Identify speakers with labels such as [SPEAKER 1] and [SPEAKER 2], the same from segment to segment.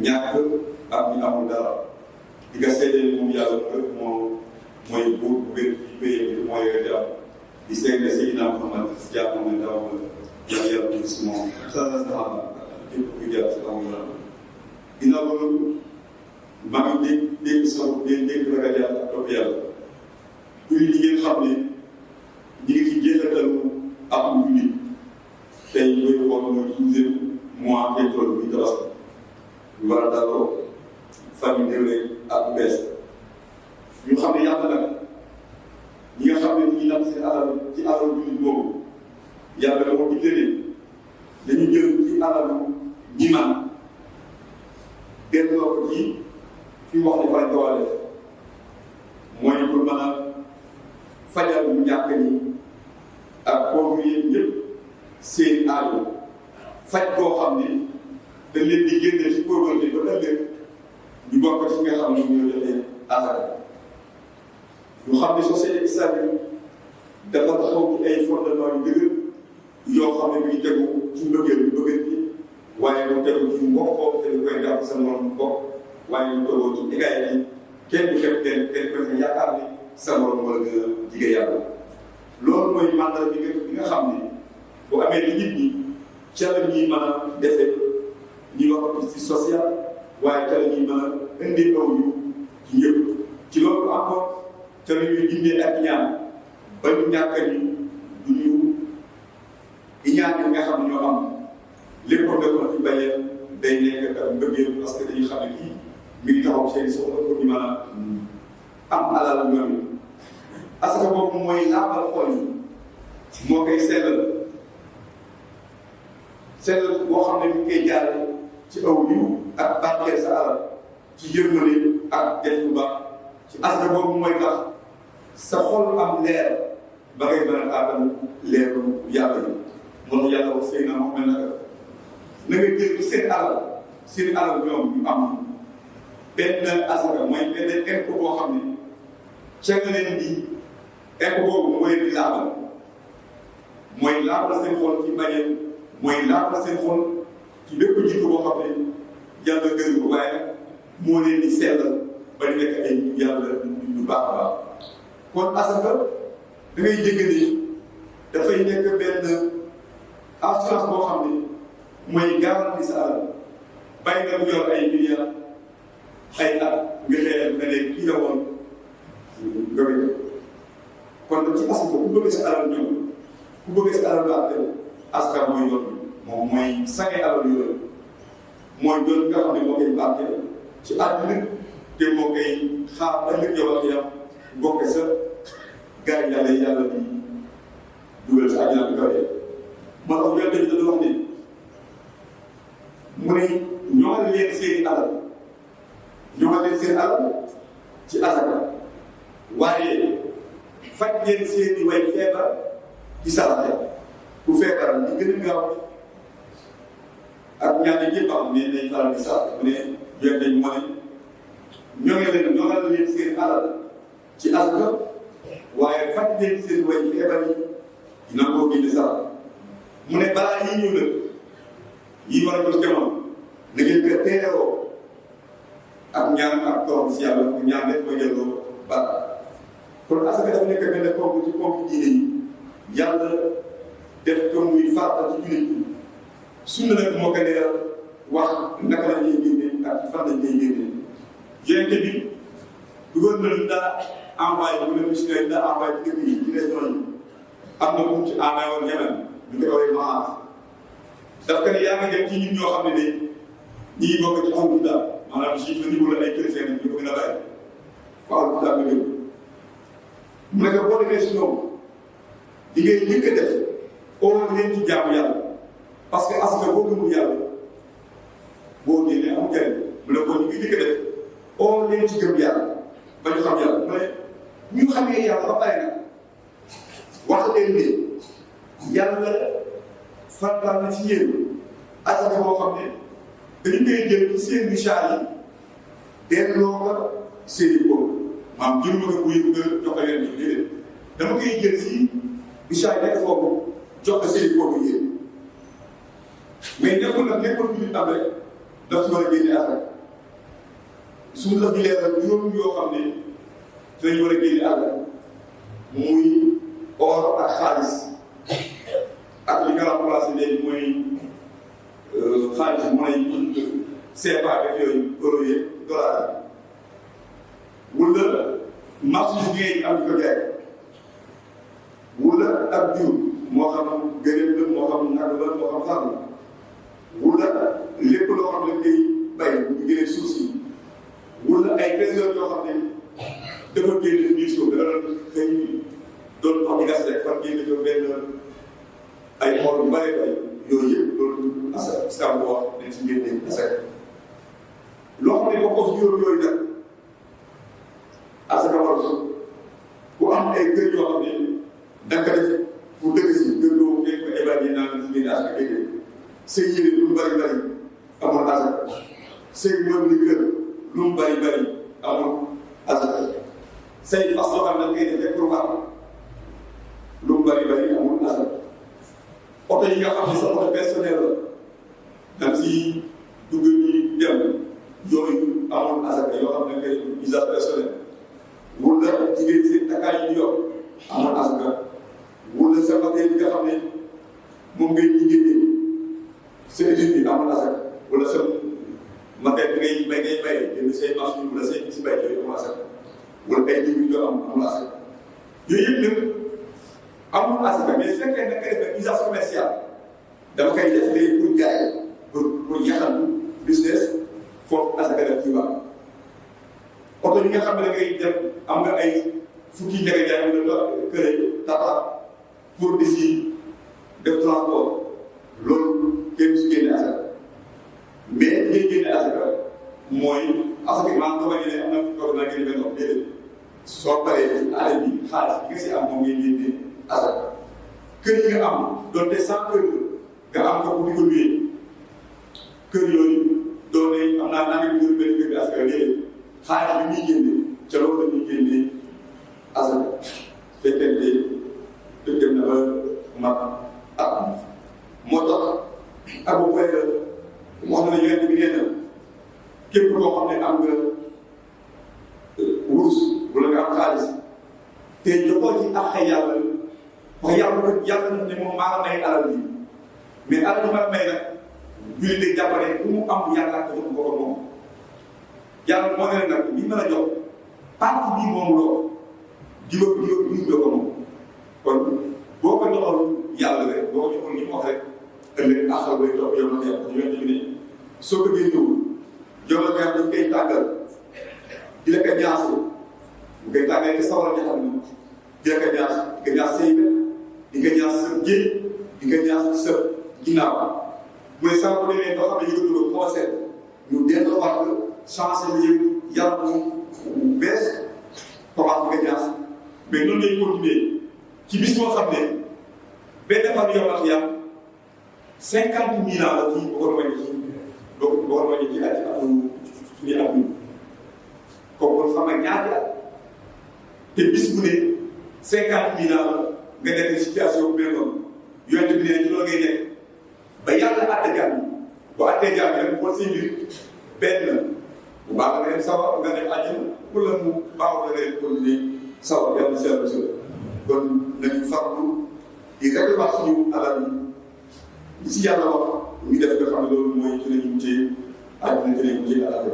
[SPEAKER 1] ñàkk ak ñu amul dara di nga seedeel moom yàlla mooy buur bu wér ci pays bi mooy yore jàmm di seede Seydina Muhammad jàmm mooy ndaw la yàlla si moom képp ku jàpp si kaw la ginnaaw loolu maa ngi dégg dégg ragal yàlla ak topp yàlla jullit yi ngeen xam ne ñu ngi ci jeexitalu am jullit tey mooy xool mooy 12e mois tey tool bi tabaski ñu war a daloo famille déwén ak bu bees ñu xam ne yàlla nag ñi nga xam ne ñu ngi natt seen alal ci alal jullit boobu yàlla da ko digle dañu jël ci alalu ñi man delloo ko ci fi wax ne fañ ko war a def mooy pour mën a fajal ñu ñàkk ñi ak pauvre yi ñëpp seen aajo faj koo xam ne dañ leen di génne ci pauvreté ba ëllëg ñu bokk ci nga xam ne ñoo joxe asaka ñu xam ne société islamique dafa taxaw ci ay fondement yu dëgër yoo xam ne bi ñu tegu ci mbëggeel bi waaye mu tegu ci mbokkoo te ñu koy dàpp sa morom mbokk waaye mu tegoo ci égalité kenn du xeeb kenn ko ne yaakaar ni sa morom wala nga jigéen yàlla loolu mooy mandal bi nga xam ne bu amee li nit ñi ca la ñuy mën a defee ñuy wax ci social waaye ca la ñuy mën a indi aw yu ci ñëpp ci loolu encore ca la ñuy dindee ak ñaan ba ñu ñàkk ñu du ñu ñaan yi nga xam ne ñoo am lépp ko def na ci bayee day nekk ak mbëggeel parce que dañuy xam ne kii mi ngi taxaw seen soxla pour ñu mën a am alal ñoom asaka boobu mooy laabal xol yi moo koy sellal boo xam ne ñu koy jaarale ci aw yiw ak barkeel sa alal ci yërmande ak def lu baax ci asaka boobu mooy tax sa xol am leer ba ngay mën a taatal leeru yàlla yi moo tax yàlla wax Seydina Muhammad naka na nga jël seen alal ñoom ñu am benn asaka mooy benn impôt boo xam ne ca nga leen di impôt boobu mooy di laabal mooy laabal seen xol ci mbañeel mooy laabal seen xol ci bépp jikko boo xam ne yàlla gën ko waaye moo leen di sellal ba di nekk ay yàlla lu baax a baax kon asaka da ngay dégg ni dafay nekk benn assurance boo xam ne mooy garanti sa alal bàyyi nga mu yor ay milliards ay at nga xëy nga ne kii la woon nga wéy kon nag ci asaka ku bëgg sa alal ñëw ku bëgg sa alal baax asaka mooy yoon moom mooy sange alal yooyu mooy yoon nga xam ne moo koy baaxee ci àdduna te moo koy xaar ëllëg yow ak yow bokk sa gars yi yàlla di dugal sa àdduna bi kawee moo tax yàlla dañu doon wax ne mu ne ñoŋal leen seen alal ñoŋal leen seen alal ci asaka waaye faj leen seen i way feebar ci saraxe ku feebar li gën a gaaw ak ñaan yi yëpp am ne dañ faral di saraxe mu ne yéen dañ moo ne ñoŋal leen seen alal ci asaka waaye faj leen seen way feebar yi dina ko génne saraxe mu ne balaa yi ñëw nag yi war a jot jamono na ngeen ko teeroo ak ñaan ak toog si yàlla pour ñaan rek mooy delloo baax kon asaka dafa nekk benn ponk ci ponk diine yi yàlla def ko muy farata ci jullit yi sunna nag moo ko leeral wax naka la ñuy génne ak fan lañ koy génne yonente bi gouverneur bi daa envoyé bu ne missionnaire yi daa envoyé ci dëkk yi ci région yi am na bu mu ci envoyé woon Yemen ñu koy woowee Maas daf ko ne yaa ngi dem ci ñun ñoo xam ne de ñi ngi bokk ci aw daal maanaam juif la ñu wala ay chrétien ñu ko gën a bàyyi waaw daal nga déglu mu ne ko boo demee si ñoom li ngay njëkk a def oo leen ci jaamu yàlla parce que asaka boo gëmul yàlla boo génnee amul njëriñ mu ne ko ñu ngi njëkk a def oo leen ci gëm yàlla ba ñu xam yàlla mu ne ñu xamee yàlla ba pare nag wax leen ne yàlla farataal na ci yéen asaka boo xam ne dañu koy jël ci seen richard yi delloo ko seen i boobu maam jëluma ko bu yëg nga jox ko leen bi déedéet dama koy jël si richard yi nekk foofu jox ko seen i boobu yéen mais nekkul nag nekkul bu ñu am rek daf ci war a génne asaka suñu daf ñu leeral juróom yoo xam ne dinañ war a génne àll muy or ak xaalis ak li nga remplacé léegi mooy xaalis mooy CFA ak yooyu euro yeeg dollar wala marché bi ngay am di ko jaay wala ak jiw moo xam gëléem la moo xam nag la moo xam xar la wala lépp loo xam ne ngay bay bu génnee suuf si wala ay trésor yoo xam ne dafa génne biir suuf dafa doon xëy doon wax di gas rek fan génne fa benn ay xool yu bëree bëri yooyu yëpp loolu askan bi wax dañ si génne asaka loo xam ne bokk ko si juróom yooyu nag asaka war ku am ay kër yoo xam ne da nga ko def pour dëgg si kër boobu ngeen ko évaluer naan si génne asaka génne say yére lu mu bëri bëri amul asaka say meuble kër lu mu bëri bëri amul asaka say fas yoo xam ne ngay def rek pour war lu mu bëri bëri amul asaka oto yi nga xam ne sa oto personnel la da nga siy dugg ñi dem yooyu amul asaka yoo xam ne ngay usage personnel wala jigéen si takkaay yi yor amul asaka wala sa matériel bi nga xam ne moom ngay liggéeyee sa usine bi amul asaka wala sa matériel bi ngay bay jënd say machine wala say si bay yooyu amul asaka wala ay liggéey yoo amul asaka yooyu yëpp nag amul asaka mais su fekkee da nga koy def usage commercial dama koy def léegi pour jaay pour yaxal business foofu asaka def ci baax oto yi nga xam ne da ngay dem am nga ay fukki njëkk jaay wala kër tata pour di si def transport loolu kenn su génne asaka mais ngay génne asaka mooy asaka maanaam dama ne am na fi toog naa génne benn wax déedéet soo paree ci àll bi xaalis bi nga si am moom ngay génne asaka kër yi nga am donte 100 kër nga am ko pour di ko luyee kër yooyu doone am naa ngi jël benn kër bi asaka déedéet xaalis bi muy génne ca loolu la ñuy génne asaka fekkente dem na ba mat ak moo tax ak bu koy wax na yonent bi nee na képp koo xam ne am nga wurus wala nga am xaalis te joxoo ci ak yàlla wax yàlla na ne moom maa la may alal yi mais alal ma may nag jullit day jàppale ku mu am yaakaar te jox ko moom yàlla moo ne nag li mën a jox partie bii moom loo jiw ko moom kon boo ko joxoon yàlla rek boo ko joxoon li mu wax rek ëllëg axal bay topp yow na ko yàlla yonent bi ne soo bëggee ñëw yow la dañ koy tàggal di la ko ñaasu bu koy tàggalee te sawar a ñaxal moom di la ko ñaas say di nga ñaas sa géej di nga ñaas sa ginnaaw mu ne saa bu demee doo xam ne yëngatu ko conseil ñu delluwaat la changé la yëg yàlla moom bees commencé nga ñaas mais noonu lay continuer ci bis moo xam ne benn fan yow ak yàlla 50 000 ans la ci boo ko wàññi ci boo ko wàññi ci at suñuy at ñun kooku kon xam nga ñaata at te bis bu ne 50 000 ans nga nekk situation bu mel noonu yonent bi ne ci loolu ngay nekk ba yàlla àtte jaam yi bu àttee jaam yi rek xool say mbir benn bu baax nga dem sawar nga dem àjjana wala mu baaxul nga dem continuer sawar yàlla si yàlla sële kon nañu farlu di rek wax suñu alal yi si yàlla wax ñu def nga xam ne loolu mooy ci lañu mujjee àddina ci lañu mujjee alal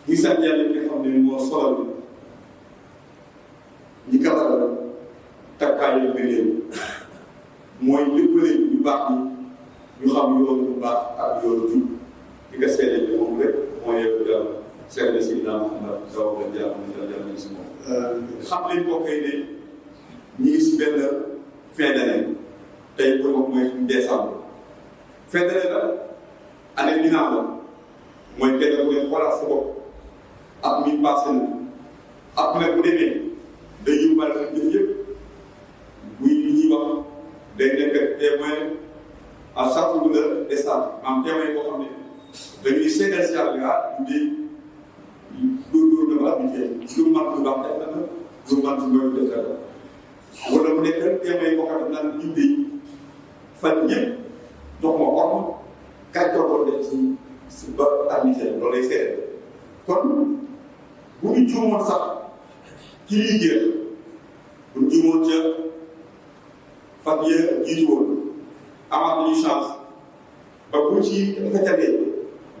[SPEAKER 1] ñu sant yàlla bi nga xam ne moo solal ñi kabaral takkaayu ngëneel mooy léppale yu baax yi ñu xam yoonu bu baax ak yoonu jub di nga seede bi moom rek mooy yow yàlla seede si dinaa Muhammad daw la jàmm na si moom xam nañ ko koy ne ñi ngi si benn fin d'année tey pour moom mooy décembre fin d'année la année ginnaaw la mooy kenn ku ne xoolaat sa bopp at mi passé na at nag bu demee day yóbbaale sa jëf yëpp buy li ñuy wax day nekk témoin à chaque jour de décembre am témoin boo xam ne dañuy seedal si yàlla ah ñu góorgóorlu na ba am lu man lu baax def na lu man lu mooy def na wala mu nekk témoin boo xam ne naan ñu fan yëpp jox ma ordre kàccoor ko def ci ba administré loolu lay seede kon bu ñu juumoon sax ci lii jeex bu ñu juumoon ca fan yee jiitu woon amaat nañu chance ba bu ci fekkee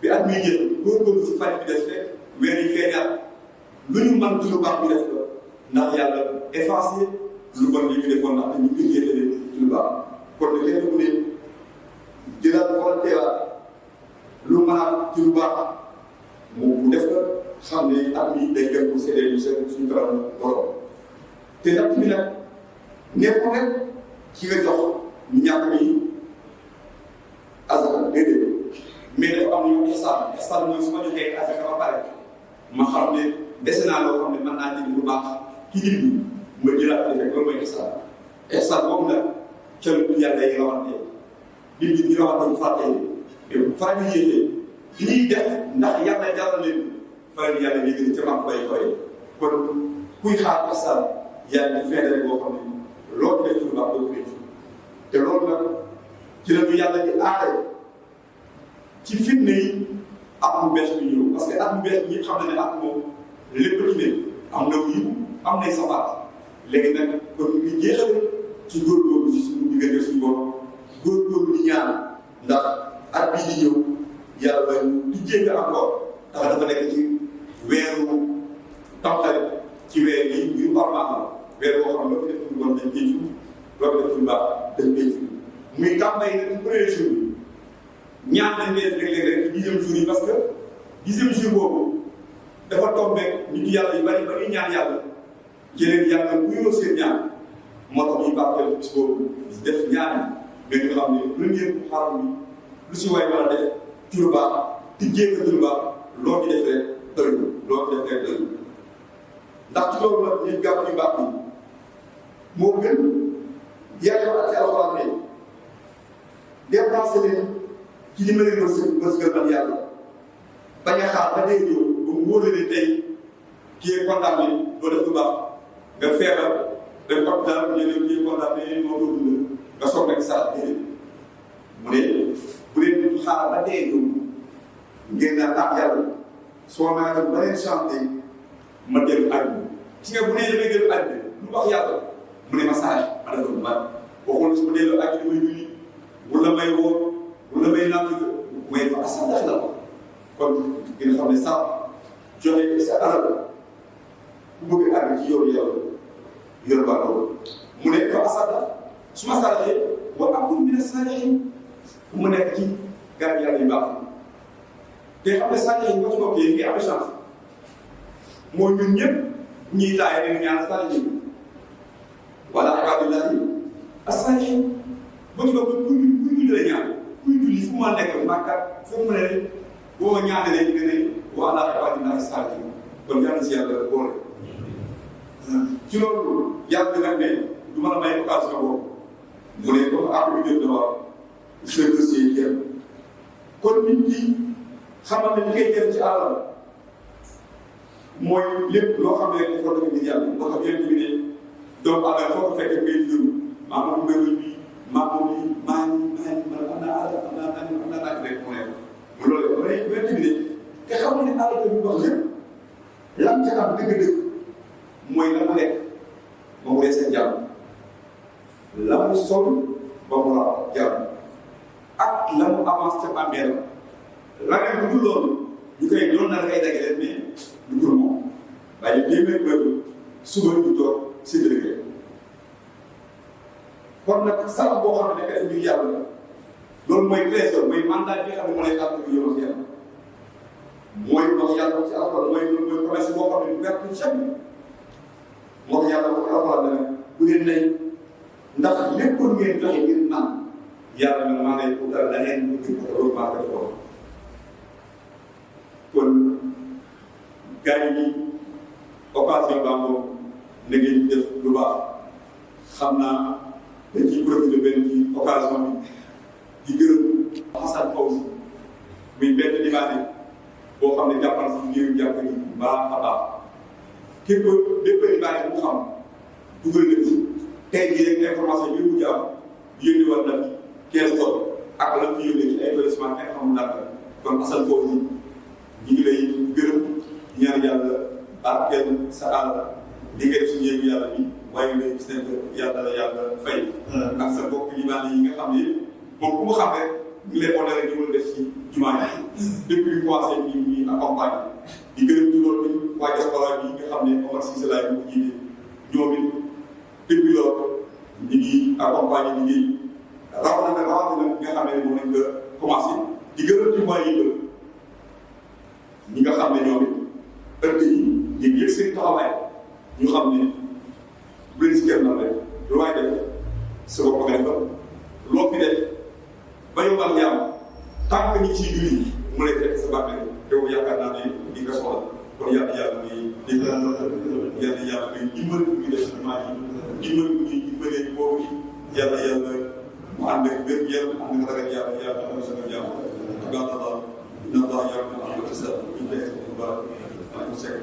[SPEAKER 1] bi at muy jeex góorgóorlu si fan bi des fekk weer yi feeñaat lu ñu mën ci lu baax bi def ko ndax yàlla effacé lu bon li ñu defoon ndax dañu ko jéetale ci lu baax kon nag kenn ku ne jëlaat volontaire lu mën a ci lu baax mu def ko xam ne at mi day gën pour séddee ñu seen suñu kanam borom te natt mi nag nekkul rek ci nga jox ñàkk mi asaka déedéet mais dafa am lu ñu instant mooy su ma joxee asaka ba pare ma xam ne dese naa loo xam ne mën naa jënd lu baax ci nit ñi ma jëlaat defee loolu mooy instant boobu nag ca lu yàlla yi rawante nit ñi ñu rawante bu fàttee te bu faral di yéexee li ñuy def ndax yàlla jaral leen faral di yàlla yéegale ca mag bay koy kon kuy xaar instant yàlla di feeñale boo xam ne loolu def ci lu baax doo ko te loolu nag ci la ñu yàlla di aaree ci fitna yi at mu bees bi ñëw parce que at mu bees bi ñëpp xam na ne at moom lépp ci ne am na yiw am nay safaat léegi nag kon ñu ngi jeexale ci góorgóorlu ci suñu diggante suñu borom góorgóorlu di ñaan ndax at bii di ñëw yàlla di jégg encore ndax dafa nekk ci weeru tamxarit ci weer yi yu normal weer boo xam ne dafa def ci lu bon dañ koy fi loolu def ci lu baax dañ koy fi muy tàmbali nag ci premier jour bi ñaan nañ koy def léeg-léeg rek ci 10e jour yi parce que 10e jour boobu dafa tombé nit yàlla yu bari bari ñaan yàlla jëleen yàlla wuyoo seen ñaan moo tax ñuy baaxee bis boobu di def ñaan mais ñu xam ne premier xaram bi lu si waay mën a def ci lu baax di jéem a lu baax loo ci def rek doyul loo ci def rek doyul ndax ci loolu nag ñuy gàpp yu baax yi moo gën yàlla ak ci alxuraan ne dépensé leen ci li ma leen wërsëgal man yàlla bañ a xaar ba dee ñëw ba mu wóor ne tey kii est condamné doo def lu baax nga feebar dem hôpital ñu ne kii est condamné moo doon dund nga soog rek saa déedéet mu ne bu leen xaar ba dee ñëw ngeen naan ak yàlla soo naa dem ba leen chanté ma dellu àdduna ci nga bu nee damay dellu àdduna lu wax yàlla mu ne message ma def lu baax waxoon su ma dellu àdduna may julli wala may woor wala may natt may fa asandax la ko kon ngeen xam ne sax joxe sa alal ku bëgg àgg ci yoonu yàlla yor baa loolu mu ne fa asandax su ma saraxee wa akun mina saalihiin mu nekk ci garab yàlla yu baax te xam ne saalihiin boo ci bokkee ngi am chance mooy ñun ñëpp ñuy taay dañu ñaan saalihiin wala ibaadillaahi as-saalihiin boo ci bokkee kuy julli ñaan kuy julli fu ma nekk màkkat fu mu ne boo ñaanalee nga ne wa ala ibaadillaahi as-saalihiin kon yàlla si yàlla boole ci loolu yàlla nag ne du mën a may occasion boobu mu ne comme àq bi jot dama ce dossier yi kon nit ki xamal ne li koy jël ci àllam mooy lépp loo xam ne rek dafa doon ngir yàlla moo tax yéen bi ne doomu aadama foo ko fekkee ngay jur maa moom mbéy mi maa moom lii maa ngi man am naa àll am naa naaj rek mu nekk loolu ba léegi yéen bi ne te xamul ne àll bi wax lépp lan ca am dëgg-dëgg mooy la mu nekk ba mu seen jàmm la mu sol ba mu la jàmm ak la mu avance ca bàmmeel la nga dugg loolu ñu koy doon na la koy dagg leen mais du pour moom waaye téeméer bëgg suba ñu toog si dëgg kon nag sarax boo xam ne dafa def ngir yàlla la loolu mooy trésor mooy mandat bi nga xam ne moo lay àtt ak yow ak yàlla mooy wax yàlla ci alxuraan mooy promesse boo xam ne du perte jamais moo ko yàlla wax alxuraan la bu ngeen nay ndax lépp lu ngeen joxe ngir naan yàlla nag maa ngay utal da ngeen bëgg ko maa ko jox kon gars yi occasion baa moom na ngeen def lu baax xam naa dañ ciy profité benn ci occasion bi di gërëm Hassan Fawzi muy benn dimanche boo xam ne jàppal si njëriñ jàpp ni baax a baax képp bépp dimanche bu xam dugal na ci tey jii rek information bi mu ci am yéen war na 15 tonnes ak la fi yónnee ci ay établissement kenn xamul naka kon asal foofu ñu ngi lay gërëm ñaan yàlla barkeel sa àll di nga def suñu yëngu yàlla bi waaye nga gis nañ ko yàlla la yàlla fay. ndax sa mbokk yi nga xam ne moom ku mu xam rek ñu lay honoré ñu mën a def ci jumaa yi depuis ñu commencé ñu accompagné di gërëm ci loolu waa diaspora bi nga xam ne Omar Cissé laay mu jiite ñoom it depuis loolu ñu ngi accompagné liggéey rawatina nga xam ne moom lañ ko commencé di gërëm ci mois yi ñi nga xam ne ñoom it ëtt yi ñu ngi yëg seen taxawaay ñu xam ne bu leen si kenn na rek lu waay def sa bopp nga defal loo fi def ba yombal yàlla tant que ñi ciy julli mu lay fekk sa bàmmeel yow yaakaar naa ne di nga soxla kon yàlla muy dégg yàlla muy dimbali bu ñu def si jumaa yi dimbali bu ñuy dimbalee boobu yàlla mu ànd ak bépp yàlla ànd ak ragal yàlla am sama jàmm gàtt la inna allah yàlla na am sa ñu dee bu baax ak sekk